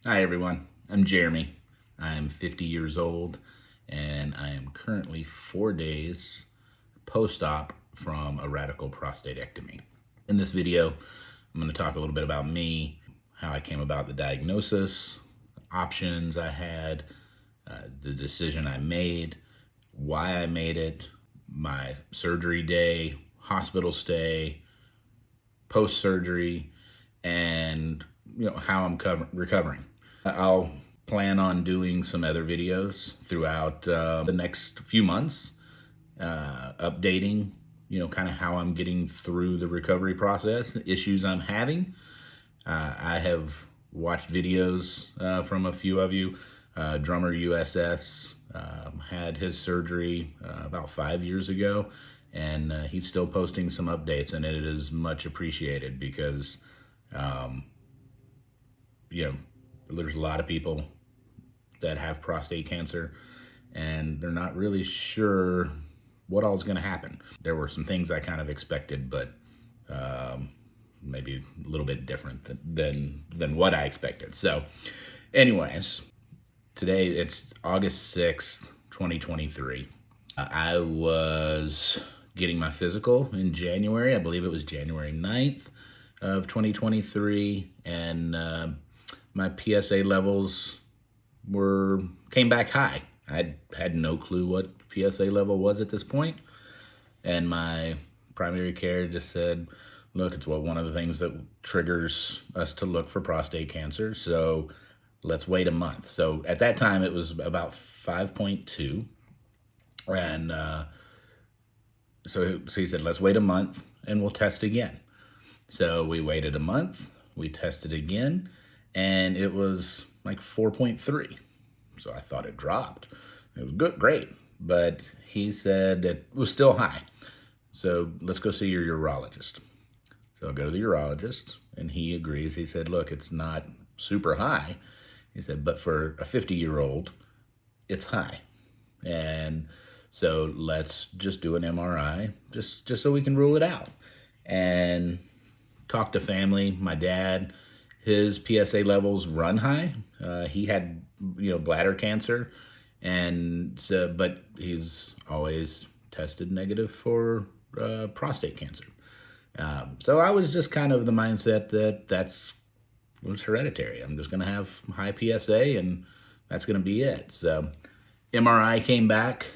Hi everyone, I'm Jeremy. I'm 50 years old and I am currently 4 days post-op from a radical prostatectomy. In this video, I'm going to talk a little bit about me, how I came about the diagnosis, options I had, the decision I made, why I made it, my surgery day, hospital stay, post-surgery, and how I'm recovering. I'll plan on doing some other videos throughout the next few months, updating, kind of how I'm getting through the recovery process, the issues I'm having. I have watched videos from a few of you. Drummer USS had his surgery about 5 years ago, and he's still posting some updates, and it is much appreciated because, there's a lot of people that have prostate cancer and they're not really sure what all is going to happen. There were some things I kind of expected, but maybe a little bit different than what I expected. So anyways, today it's August 6th, 2023. I was getting my physical in January. I believe it was January 9th of 2023. And my PSA levels came back high. I had no clue what PSA level was at this point. And my primary care just said, look, it's one of the things that triggers us to look for prostate cancer. So let's wait a month. So at that time it was about 5.2. And so he said, let's wait a month and we'll test again. So we waited a month, we tested again, and it was like 4.3. So I thought it dropped. It was good, great. But he said it was still high. So let's go see your urologist. So I go to the urologist and he agrees. He said, look, it's not super high. He said, but for a 50-year-old, it's high. And so let's just do an MRI just so we can rule it out. And talk to family. My dad, his PSA levels run high. He had, bladder cancer, and so, but he's always tested negative for prostate cancer. So I was just kind of the mindset that was hereditary. I'm just going to have high PSA, and that's going to be it. So MRI came back.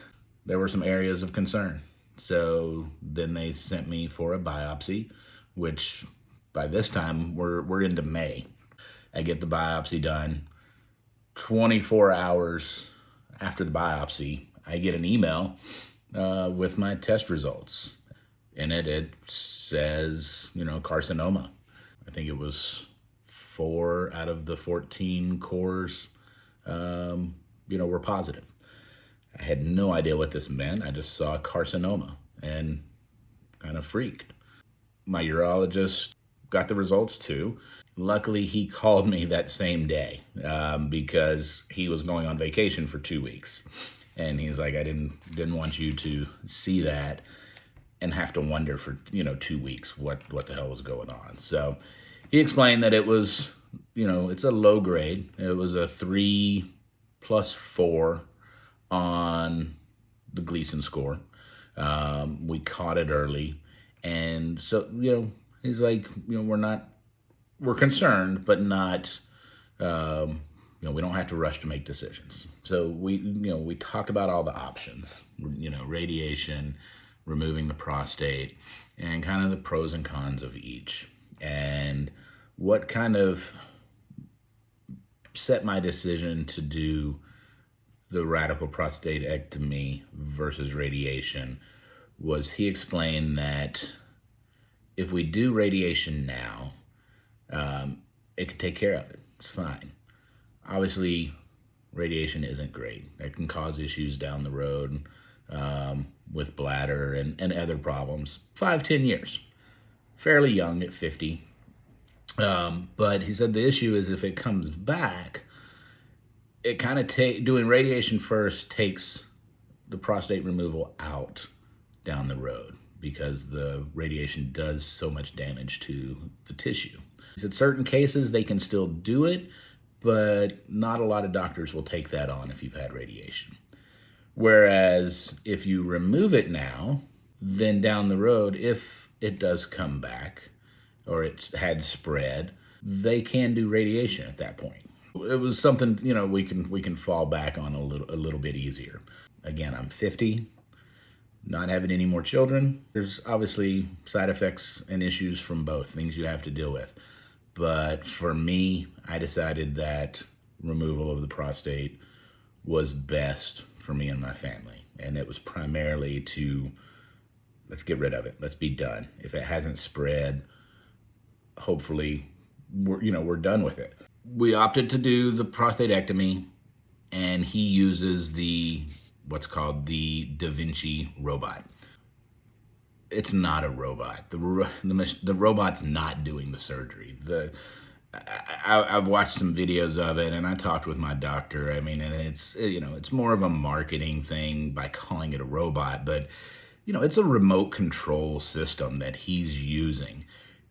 There were some areas of concern. So then they sent me for a biopsy, which by this time we're into May. I get the biopsy done. 24 hours after the biopsy, I get an email with my test results. In it says, carcinoma. I think it was 4 out of the 14 cores, were positive. I had no idea what this meant. I just saw carcinoma and kind of freaked. My urologist got the results too. Luckily, he called me that same day because he was going on vacation for 2 weeks. And he's like, I didn't want you to see that and have to wonder for, 2 weeks what the hell was going on. So he explained that it was, it's a low grade. It was a 3+4 on the Gleason score. We caught it early. And so, he's like, we're concerned, but not, we don't have to rush to make decisions. So we talked about all the options, radiation, removing the prostate, and kind of the pros and cons of each. And what kind of set my decision to do the radical prostatectomy versus radiation was he explained that if we do radiation now, it can take care of it. It's fine. Obviously, radiation isn't great. It can cause issues down the road with bladder and other problems. 5-10 years. Fairly young at 50. But he said the issue is if it comes back, it kind of doing radiation first takes the prostate removal out down the road because the radiation does so much damage to the tissue. He said certain cases they can still do it, but not a lot of doctors will take that on if you've had radiation. Whereas if you remove it now, then down the road, if it does come back or it's had spread, they can do radiation at that point. It was something, we can fall back on a little bit easier. Again, I'm 50, not having any more children. There's obviously side effects and issues from both, things you have to deal with. But for me, I decided that removal of the prostate was best for me and my family. And it was primarily to, let's get rid of it. Let's be done. If it hasn't spread, hopefully we're done with it. We opted to do the prostatectomy, and he uses what's called the Da Vinci robot. It's not a robot. The robot's not doing the surgery. I've watched some videos of it, and I talked with my doctor. I mean, and it's more of a marketing thing by calling it a robot, but it's a remote control system that he's using.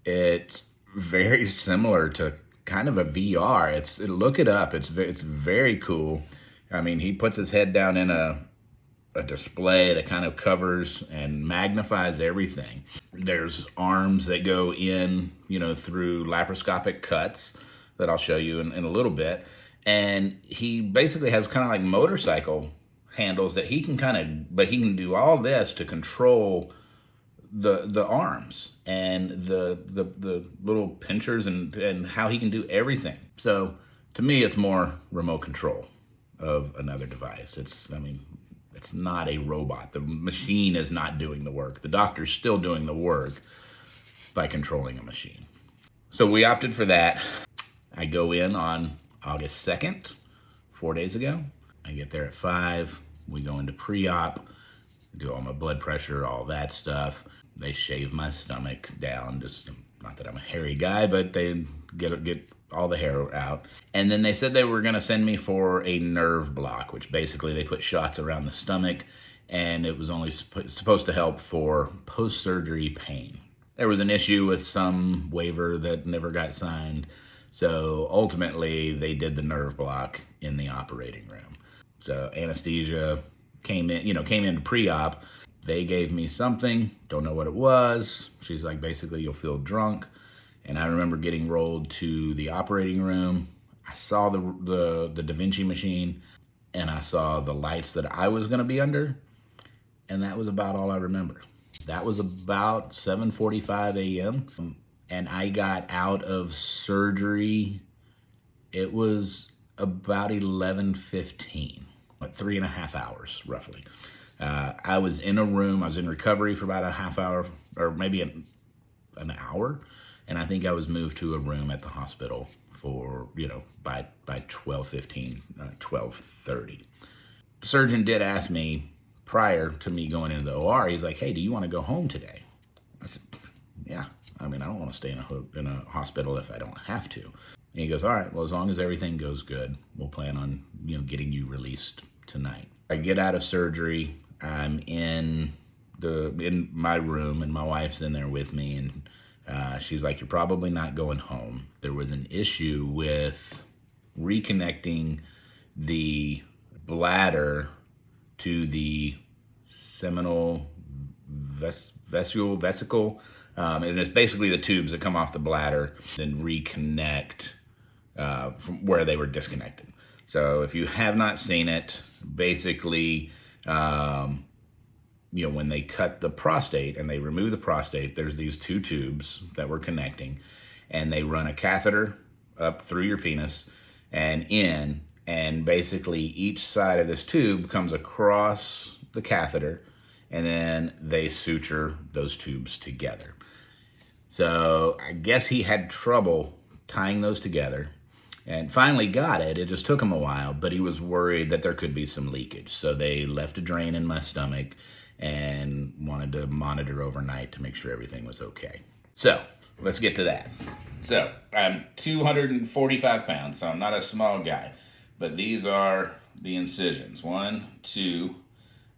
It's very similar to kind of a VR. Look it up. It's very cool. I mean, he puts his head down in a display that kind of covers and magnifies everything. There's arms that go in, through laparoscopic cuts that I'll show you in a little bit. And he basically has kind of like motorcycle handles that he can do all this to control the arms and the little pinchers and how he can do everything. So to me, it's more remote control of another device. It's not a robot. The machine is not doing the work. The doctor's still doing the work by controlling a machine. So we opted for that. I go in on August 2nd, 4 days ago. I get there at 5. We go into pre-op, do all my blood pressure, all that stuff. They shave my stomach down. Just, not that I'm a hairy guy, but they get all the hair out. And then they said they were gonna send me for a nerve block, which basically they put shots around the stomach, and it was only supposed to help for post-surgery pain. There was an issue with some waiver that never got signed, so ultimately they did the nerve block in the operating room. So anesthesia came into pre-op. They gave me something, don't know what it was. She's like, basically, you'll feel drunk. And I remember getting rolled to the operating room. I saw the Da Vinci machine, and I saw the lights that I was gonna be under, and that was about all I remember. That was about 7:45 a.m. And I got out of surgery, it was about 11:15, like 3.5 hours, roughly. I was in a room, I was in recovery for about a half hour, or maybe an hour. And I think I was moved to a room at the hospital for, by 12:15, 12:30. The surgeon did ask me prior to me going into the OR, he's like, hey, do you want to go home today? I said, yeah. I mean, I don't want to stay in a hospital if I don't have to. And he goes, all right, well, as long as everything goes good, we'll plan on, getting you released tonight. I get out of surgery. I'm in my room, and my wife's in there with me, and she's like, you're probably not going home. There was an issue with reconnecting the bladder to the seminal vesicle, and it's basically the tubes that come off the bladder and reconnect from where they were disconnected. So if you have not seen it, basically, when they cut the prostate and they remove the prostate, there's these two tubes that we're connecting, and they run a catheter up through your penis and in, and basically each side of this tube comes across the catheter, and then they suture those tubes together. So I guess he had trouble tying those together and finally got it. It just took him a while, but he was worried that there could be some leakage. So they left a drain in my stomach and wanted to monitor overnight to make sure everything was okay. So let's get to that. So I'm 245 pounds, so I'm not a small guy, but these are the incisions. 1, 2,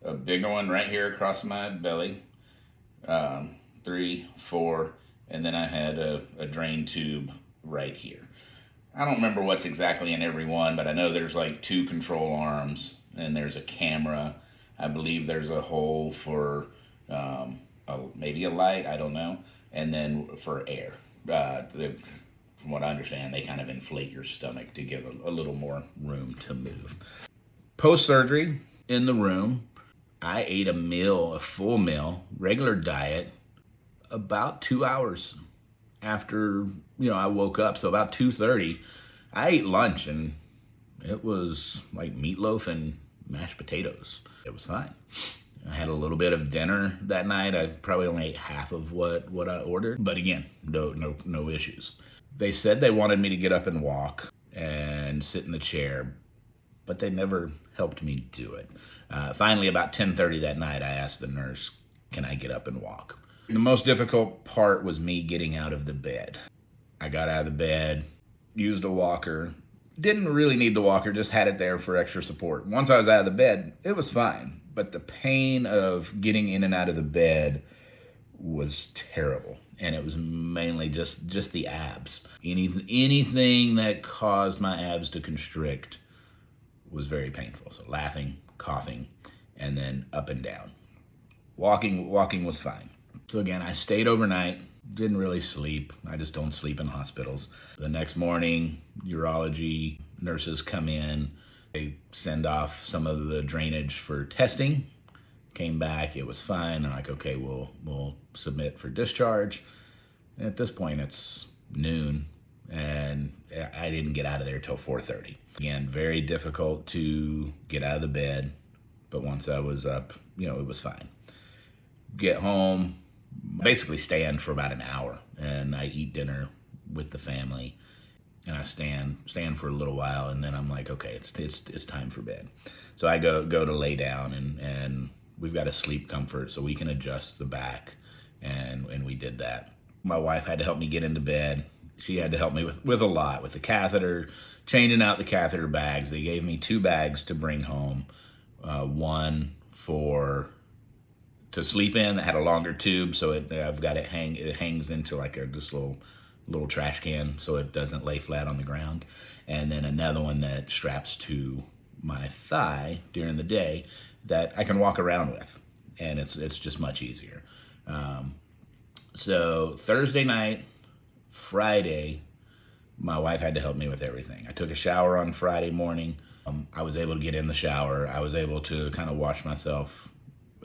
a bigger one right here across my belly, 3, 4, and then I had a drain tube right here. I don't remember what's exactly in every one, but I know there's like 2 control arms and there's a camera. I believe there's a hole for maybe a light, I don't know, and then for air. From what I understand, they kind of inflate your stomach to give a little more room to move. Post surgery, in the room, I ate a meal, a full meal, regular diet, about 2 hours after I woke up. So about 2:30, I ate lunch and it was like meatloaf and mashed potatoes. It was fine. I had a little bit of dinner that night. I probably only ate half of what I ordered, but again, no issues. They said they wanted me to get up and walk and sit in the chair, but they never helped me do it. Finally, about 10:30 that night, I asked the nurse, "Can I get up and walk?" The most difficult part was me getting out of the bed. I got out of the bed, used a walker, didn't really need the walker, just had it there for extra support. Once I was out of the bed, it was fine. But the pain of getting in and out of the bed was terrible. And it was mainly just the abs. Anything that caused my abs to constrict was very painful. So laughing, coughing, and then up and down. Walking was fine. So again, I stayed overnight, didn't really sleep. I just don't sleep in hospitals. The next morning, urology nurses come in. They send off some of the drainage for testing. Came back, it was fine. I'm like, okay, we'll submit for discharge. And at this point, it's noon, and I didn't get out of there till 4:30. Again, very difficult to get out of the bed, but once I was up, it was fine. Get home, basically stand for about an hour, and I eat dinner with the family, and I stand for a little while, and then I'm like, okay, it's time for bed. So I go to lay down, and we've got a sleep comfort, so we can adjust the back, and we did that. My wife had to help me get into bed. She had to help me with a lot, with the catheter, changing out the catheter bags. They gave me 2 bags to bring home, one to sleep in that had a longer tube, so I've got it hangs into like this little trash can so it doesn't lay flat on the ground, and then another one that straps to my thigh during the day that I can walk around with, and it's just much easier. So Thursday night, Friday, my wife had to help me with everything. I took a shower on Friday morning. I was able to get in the shower. I was able to kind of wash myself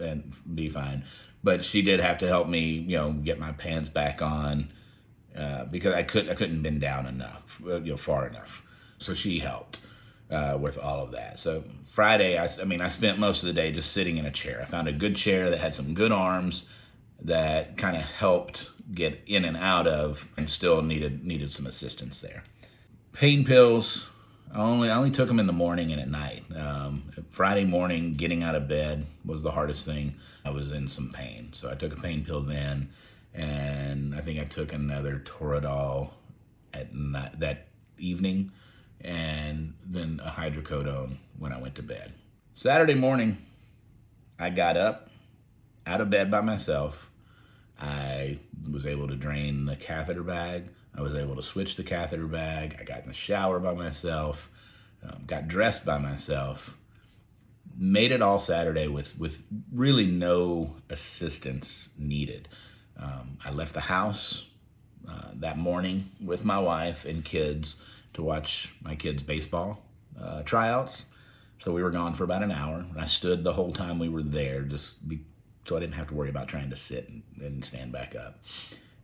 and be fine. But she did have to help me, get my pants back on because I couldn't bend down enough, far enough. So she helped with all of that. So Friday, I spent most of the day just sitting in a chair. I found a good chair that had some good arms that kind of helped get in and out of, and still needed some assistance there. Pain pills, I only took them in the morning and at night. Friday morning, getting out of bed was the hardest thing. I was in some pain, so I took a pain pill then, and I think I took another Toradol at night, that evening, and then a hydrocodone when I went to bed. Saturday morning, I got up out of bed by myself. I was able to drain the catheter bag. I was able to switch the catheter bag. I got in the shower by myself, got dressed by myself, made it all Saturday with really no assistance needed. I left the house that morning with my wife and kids to watch my kids' baseball tryouts. So we were gone for about an hour. And I stood the whole time we were there, so I didn't have to worry about trying to sit and stand back up.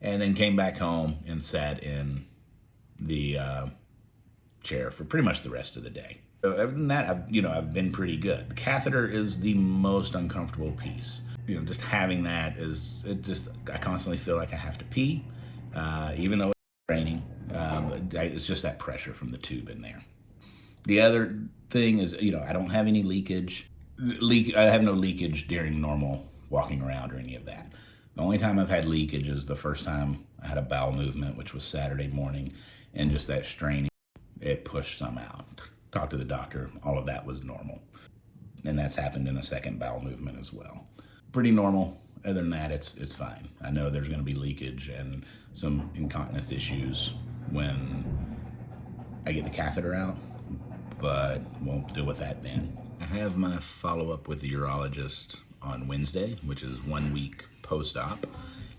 And then came back home and sat in the chair for pretty much the rest of the day. So other than that, I've been pretty good. The catheter is the most uncomfortable piece. Just having that I constantly feel like I have to pee, even though it's draining. It's just that pressure from the tube in there. The other thing is, I don't have any leakage. I have no leakage during normal walking around or any of that. The only time I've had leakage is the first time I had a bowel movement, which was Saturday morning, and just that straining, it pushed some out. Talked to the doctor, all of that was normal. And that's happened in a second bowel movement as well. Pretty normal. Other than that, it's fine. I know there's gonna be leakage and some incontinence issues when I get the catheter out, but won't deal with that then. I have my follow-up with the urologist on Wednesday, which is 1 week post-op.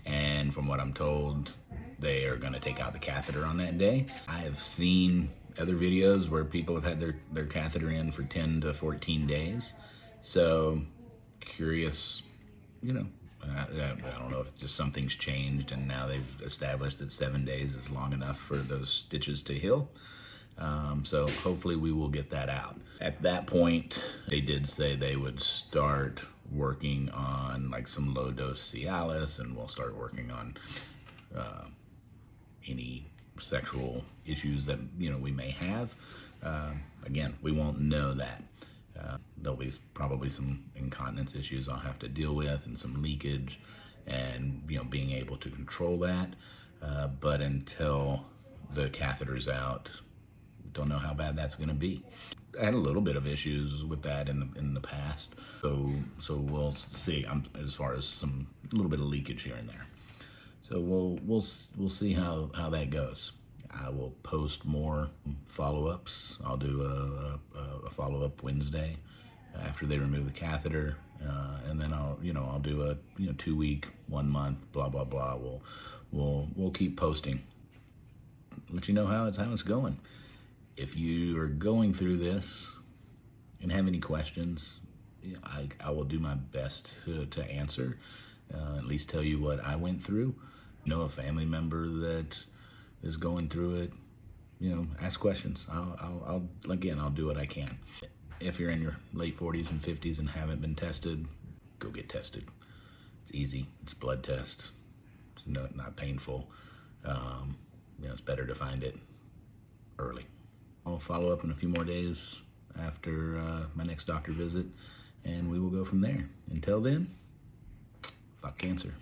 And from what I'm told, they are gonna take out the catheter on that day. I have seen other videos where people have had their catheter in for 10 to 14 days. So curious, you know, I don't know if just something's changed and now they've established that 7 days is long enough for those stitches to heal. So hopefully we will get that out. At that point, they did say they would start working on like some low dose Cialis, and we'll start working on any sexual issues that, you know, we may have. Again, we won't know that. There'll be probably some incontinence issues I'll have to deal with, and some leakage, and, you know, being able to control that. But until the catheter's out, don't know how bad that's going to be. I had a little bit of issues with that in the past, so we'll see. As far as a little bit of leakage here and there, so we'll see how that goes. I will post more follow-ups. I'll do a follow-up Wednesday after they remove the catheter, and then I'll do a 2 week, 1 month, blah blah blah. We'll keep posting. Let you know how it's going. If you are going through this and have any questions, I will do my best to answer. At least tell you what I went through. Know a family member that is going through it, ask questions. I'll do what I can. If you're in your late 40s and 50s and haven't been tested, go get tested. It's easy. It's a blood test. It's not painful. It's better to find it early. I'll follow up in a few more days after my next doctor visit, and we will go from there. Until then, fuck cancer.